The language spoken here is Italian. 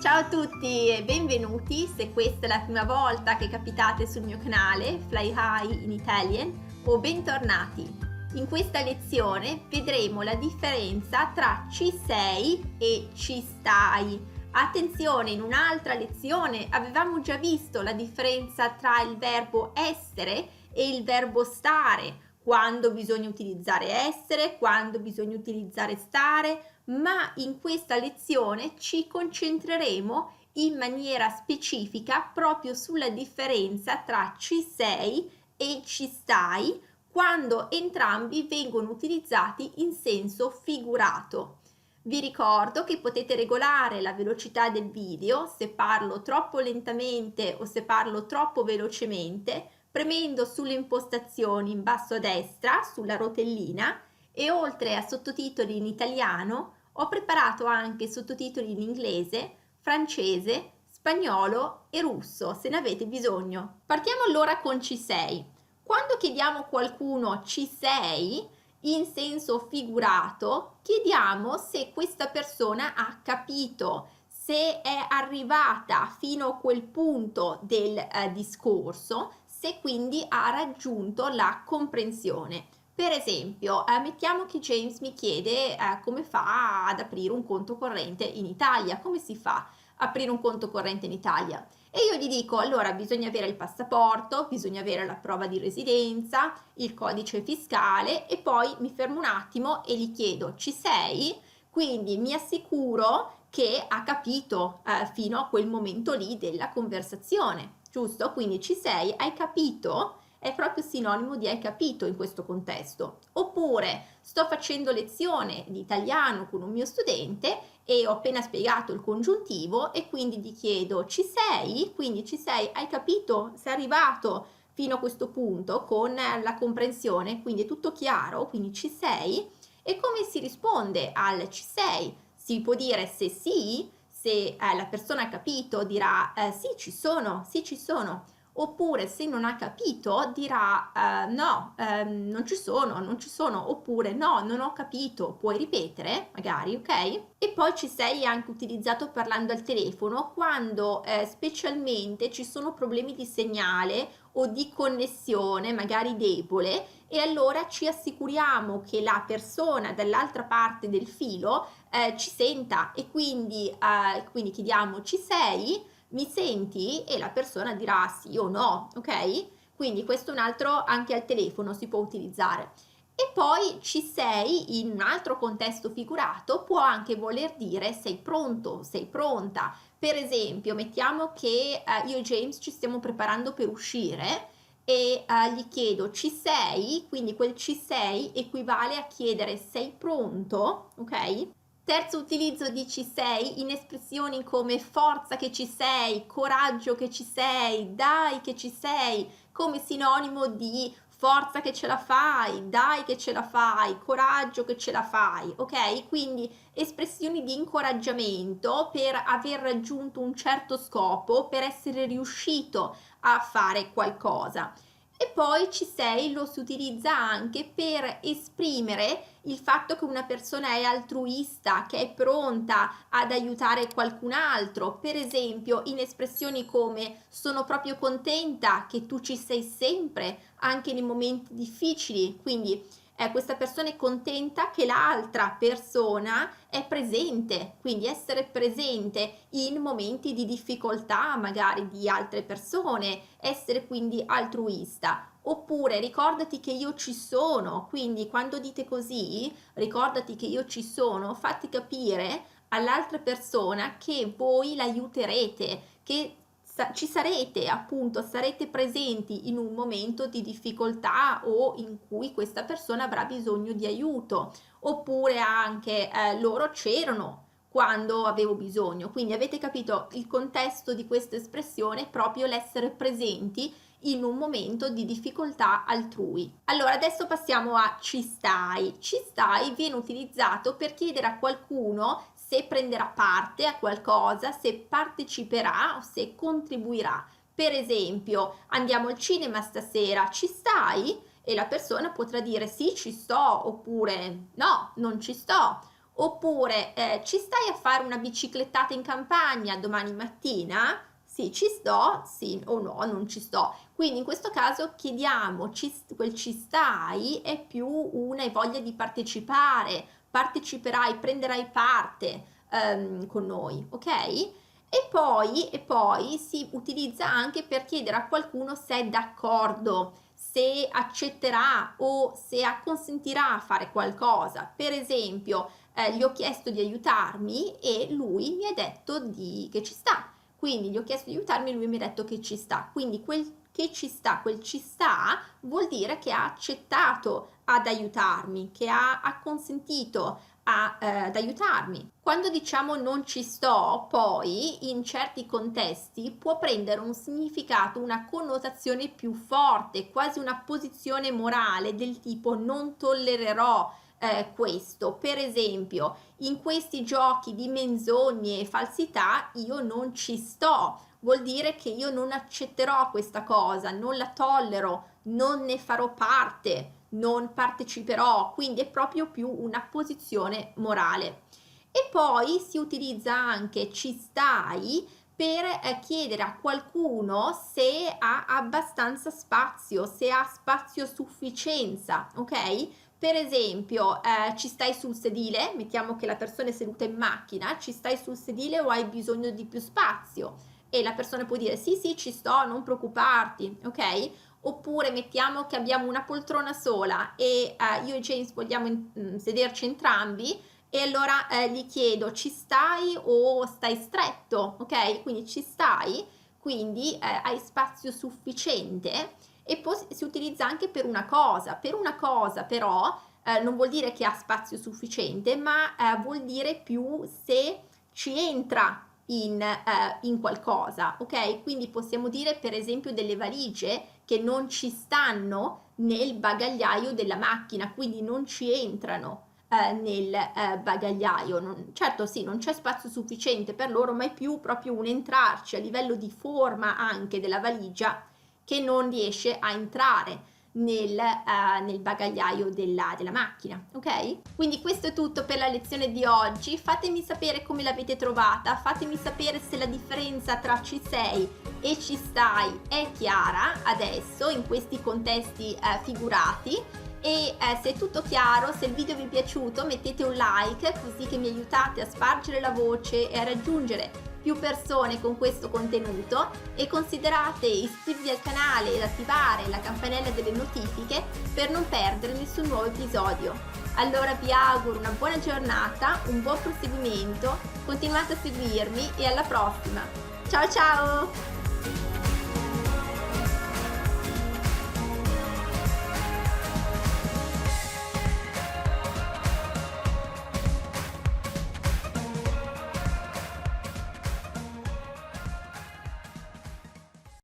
Ciao a tutti e benvenuti, se questa è la prima volta che capitate sul mio canale Fly High in Italian o bentornati. In questa lezione vedremo la differenza tra ci sei e ci stai. Attenzione, in un'altra lezione avevamo già visto la differenza tra il verbo essere e il verbo stare, quando bisogna utilizzare essere, quando bisogna utilizzare stare, ma in questa lezione ci concentreremo in maniera specifica proprio sulla differenza tra ci sei e ci stai quando entrambi vengono utilizzati in senso figurato. Vi ricordo che potete regolare la velocità del video se parlo troppo lentamente o se parlo troppo velocemente premendo sulle impostazioni in basso a destra sulla rotellina. E oltre a sottotitoli in italiano ho preparato anche sottotitoli in inglese, francese, spagnolo e russo se ne avete bisogno. Partiamo allora con ci sei. Quando chiediamo a qualcuno ci sei, in senso figurato, chiediamo se questa persona ha capito, se è arrivata fino a quel punto del discorso, se quindi ha raggiunto la comprensione. Per esempio, mettiamo che James mi chiede come fa ad aprire un conto corrente in Italia. Come si fa a aprire un conto corrente in Italia? E io gli dico, allora bisogna avere il passaporto, bisogna avere la prova di residenza, il codice fiscale e poi mi fermo un attimo e gli chiedo, ci sei? Quindi mi assicuro che ha capito fino a quel momento lì della conversazione, giusto? Quindi ci sei, hai capito? È proprio sinonimo di hai capito in questo contesto. Oppure sto facendo lezione di italiano con un mio studente e ho appena spiegato il congiuntivo e quindi gli chiedo ci sei? Quindi ci sei, hai capito? Sei arrivato fino a questo punto con la comprensione, quindi è tutto chiaro, quindi ci sei? E come si risponde al ci sei? Si può dire se sì, se la persona ha capito dirà sì ci sono, oppure se non ha capito dirà no, non ci sono, oppure no, non ho capito, puoi ripetere magari, ok? E poi ci sei anche utilizzato parlando al telefono quando specialmente ci sono problemi di segnale o di connessione magari debole e allora ci assicuriamo che la persona dall'altra parte del filo ci senta e quindi chiediamo ci sei? Mi senti? E la persona dirà sì o no, ok? Quindi questo è un altro, anche al telefono si può utilizzare. E poi ci sei in un altro contesto figurato può anche voler dire sei pronto, sei pronta. Per esempio, mettiamo che io e James ci stiamo preparando per uscire e gli chiedo ci sei, quindi quel ci sei equivale a chiedere sei pronto, ok? Terzo utilizzo di ci sei in espressioni come forza che ci sei, coraggio che ci sei, dai che ci sei, come sinonimo di forza che ce la fai, dai che ce la fai, coraggio che ce la fai, ok? Quindi espressioni di incoraggiamento per aver raggiunto un certo scopo, per essere riuscito a fare qualcosa. E poi ci sei lo si utilizza anche per esprimere il fatto che una persona è altruista, che è pronta ad aiutare qualcun altro, per esempio in espressioni come sono proprio contenta che tu ci sei sempre, anche nei momenti difficili, quindi questa persona è contenta che l'altra persona è presente, quindi essere presente in momenti di difficoltà magari di altre persone, essere quindi altruista. Oppure ricordati che io ci sono, quindi quando dite così, ricordati che io ci sono, fatti capire all'altra persona che voi l'aiuterete, che ci sarete appunto, sarete presenti in un momento di difficoltà o in cui questa persona avrà bisogno di aiuto, oppure anche loro c'erano quando avevo bisogno. Quindi avete capito il contesto di questa espressione, proprio l'essere presenti in un momento di difficoltà altrui. Allora adesso passiamo a ci stai. Ci stai viene utilizzato per chiedere a qualcuno se prenderà parte a qualcosa, se parteciperà o se contribuirà. Per esempio, andiamo al cinema stasera, ci stai? E la persona potrà dire sì, ci sto, oppure no, non ci sto. Oppure ci stai a fare una biciclettata in campagna domani mattina? Sì, ci sto, sì o no, non ci sto. Quindi in questo caso chiediamo, quel ci stai è più una voglia di partecipare, parteciperai, prenderai parte con noi, ok? E poi si utilizza anche per chiedere a qualcuno se è d'accordo, se accetterà o se acconsentirà a fare qualcosa. Per esempio, gli ho chiesto di aiutarmi e lui mi ha detto che ci sta. Quindi gli ho chiesto di aiutarmi e lui mi ha detto che ci sta. Quindi quel ci sta vuol dire che ha accettato ad aiutarmi, che ha acconsentito ad aiutarmi. Quando diciamo non ci sto, poi in certi contesti può prendere un significato, una connotazione più forte, quasi una posizione morale del tipo non tollererò questo. Per esempio, in questi giochi di menzogne e falsità io non ci sto, vuol dire che io non accetterò questa cosa, non la tollero, non ne farò parte, non parteciperò, quindi è proprio più una posizione morale. E poi si utilizza anche ci stai per chiedere a qualcuno se ha abbastanza spazio, se ha spazio a sufficienza, ok? Per esempio, ci stai sul sedile? Mettiamo che la persona è seduta in macchina, ci stai sul sedile o hai bisogno di più spazio? E la persona può dire sì, sì, ci sto, non preoccuparti, ok? Oppure mettiamo che abbiamo una poltrona sola e io e James vogliamo sederci entrambi e allora gli chiedo ci stai o stai stretto, ok? Quindi ci stai, quindi hai spazio sufficiente e poi si utilizza anche per una cosa però non vuol dire che ha spazio sufficiente, ma vuol dire più se ci entra in qualcosa, ok? Quindi possiamo dire per esempio delle valigie che non ci stanno nel bagagliaio della macchina, quindi non ci entrano nel bagagliaio. Certo sì, non c'è spazio sufficiente per loro, ma è più proprio un entrarci a livello di forma anche della valigia che non riesce a entrare nel bagagliaio della macchina, ok? Quindi questo è tutto per la lezione di oggi. Fatemi sapere come l'avete trovata, fatemi sapere se la differenza tra ci sei e ci stai è chiara adesso in questi contesti figurati. E se è tutto chiaro, se il video vi è piaciuto mettete un like così che mi aiutate a spargere la voce e a raggiungere più persone con questo contenuto, e considerate iscrivervi al canale ed attivare la campanella delle notifiche per non perdere nessun nuovo episodio. Allora vi auguro una buona giornata, un buon proseguimento, continuate a seguirmi e alla prossima. Ciao ciao!